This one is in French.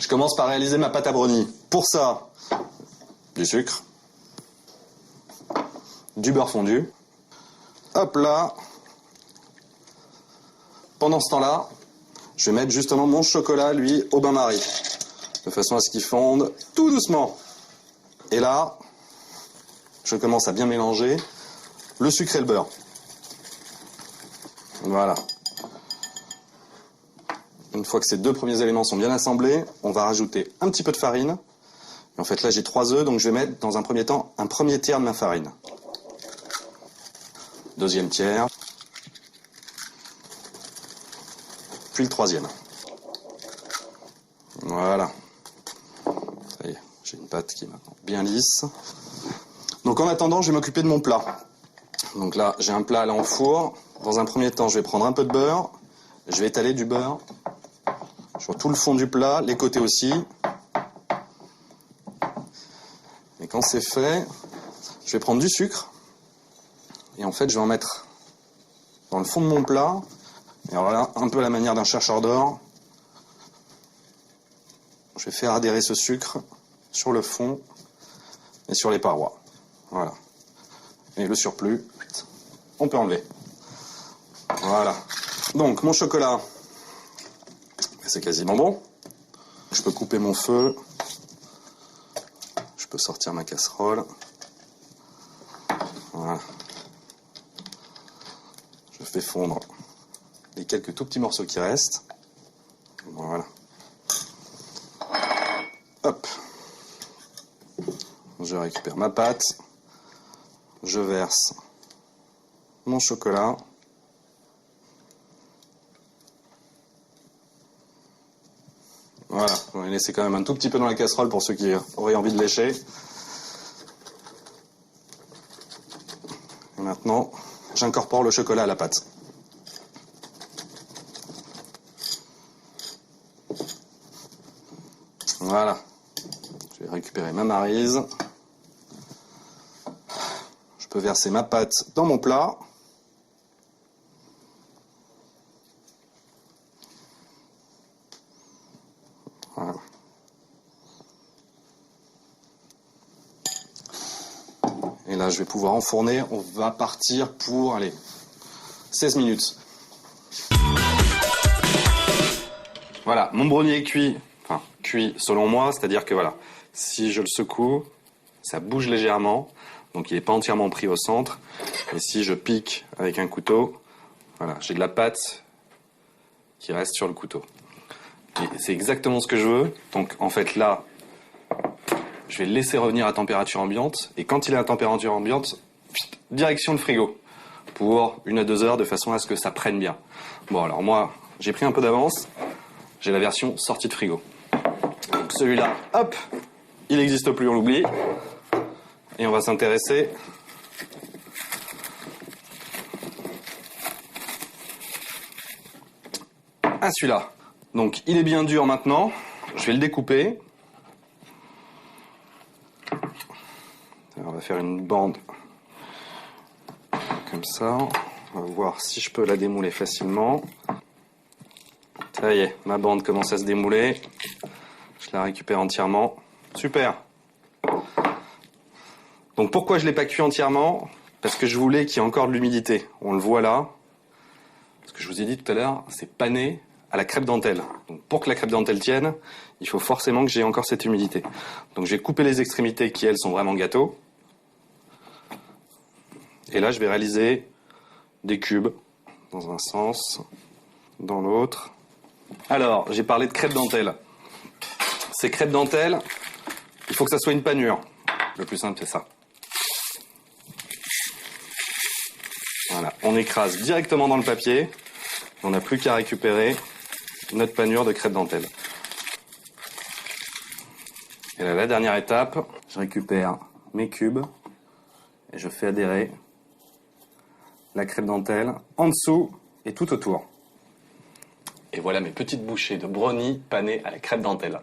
Je commence par réaliser ma pâte à brownie. Pour ça, du sucre, du beurre fondu. Hop là. Pendant ce temps-là, je vais mettre justement mon chocolat, lui, au bain-marie. De façon à ce qu'il fonde tout doucement. Et là, je commence à bien mélanger le sucre et le beurre. Voilà. Une fois que ces deux premiers éléments sont bien assemblés, on va rajouter un petit peu de farine. Et en fait, là, j'ai 3 œufs, donc je vais mettre dans un premier temps un premier tiers de ma farine. Deuxième tiers. Puis le troisième. Voilà. Ça y est, j'ai une pâte qui est maintenant bien lisse. Donc en attendant, je vais m'occuper de mon plat. Donc là, j'ai un plat à aller au four. Dans un premier temps, je vais prendre un peu de beurre. Je vais étaler du beurre sur tout le fond du plat, les côtés aussi. Et quand c'est fait, je vais prendre du sucre. Et en fait, je vais en mettre dans le fond de mon plat. Et alors là, un peu à la manière d'un chercheur d'or, je vais faire adhérer ce sucre sur le fond et sur les parois. Voilà. Et le surplus, on peut enlever. Voilà. Donc, mon chocolat, c'est quasiment bon. Je peux couper mon feu. Je peux sortir ma casserole. Voilà. Je fais fondre les quelques tout petits morceaux qui restent. Voilà. Hop. Je récupère ma pâte. Je verse mon chocolat. Voilà, on va laisser quand même un tout petit peu dans la casserole pour ceux qui auraient envie de lécher. Et maintenant, j'incorpore le chocolat à la pâte. Voilà. Je vais récupérer ma maryse. Je peux verser ma pâte dans mon plat. Voilà. Et là, je vais pouvoir enfourner. On va partir pour, allez, 16 minutes. Voilà, mon brownie est cuit. Enfin, cuit selon moi, c'est-à-dire que voilà, si je le secoue, ça bouge légèrement. Donc il n'est pas entièrement pris au centre. Et si je pique avec un couteau, voilà, j'ai de la pâte qui reste sur le couteau. Et c'est exactement ce que je veux. Donc en fait là, je vais le laisser revenir à température ambiante. Et quand il est à température ambiante, direction le frigo. Pour 1 à 2 heures de façon à ce que ça prenne bien. Bon alors moi, j'ai pris un peu d'avance. J'ai la version sortie de frigo. Donc celui-là, hop, il n'existe plus, on l'oublie. Et on va s'intéresser à celui-là. Donc il est bien dur maintenant. Je vais le découper. Alors, on va faire une bande comme ça. On va voir si je peux la démouler facilement. Ça y est, ma bande commence à se démouler. Je la récupère entièrement. Super. Donc pourquoi je ne l'ai pas cuit entièrement? Parce que je voulais qu'il y ait encore de l'humidité. On le voit là. Ce que je vous ai dit tout à l'heure, c'est pané à la crêpe dentelle. Donc pour que la crêpe dentelle tienne, il faut forcément que j'ai encore cette humidité. Donc je vais couper les extrémités qui, elles, sont vraiment gâteaux. Et là, je vais réaliser des cubes dans un sens, dans l'autre. Alors, j'ai parlé de crêpe dentelle. Ces crêpes dentelle, il faut que ça soit une panure. Le plus simple, c'est ça. Voilà, on écrase directement dans le papier. On n'a plus qu'à récupérer notre panure de crêpe dentelle. Et là, la dernière étape, je récupère mes cubes et je fais adhérer la crêpe dentelle en dessous et tout autour. Et voilà mes petites bouchées de brownie panées à la crêpe dentelle.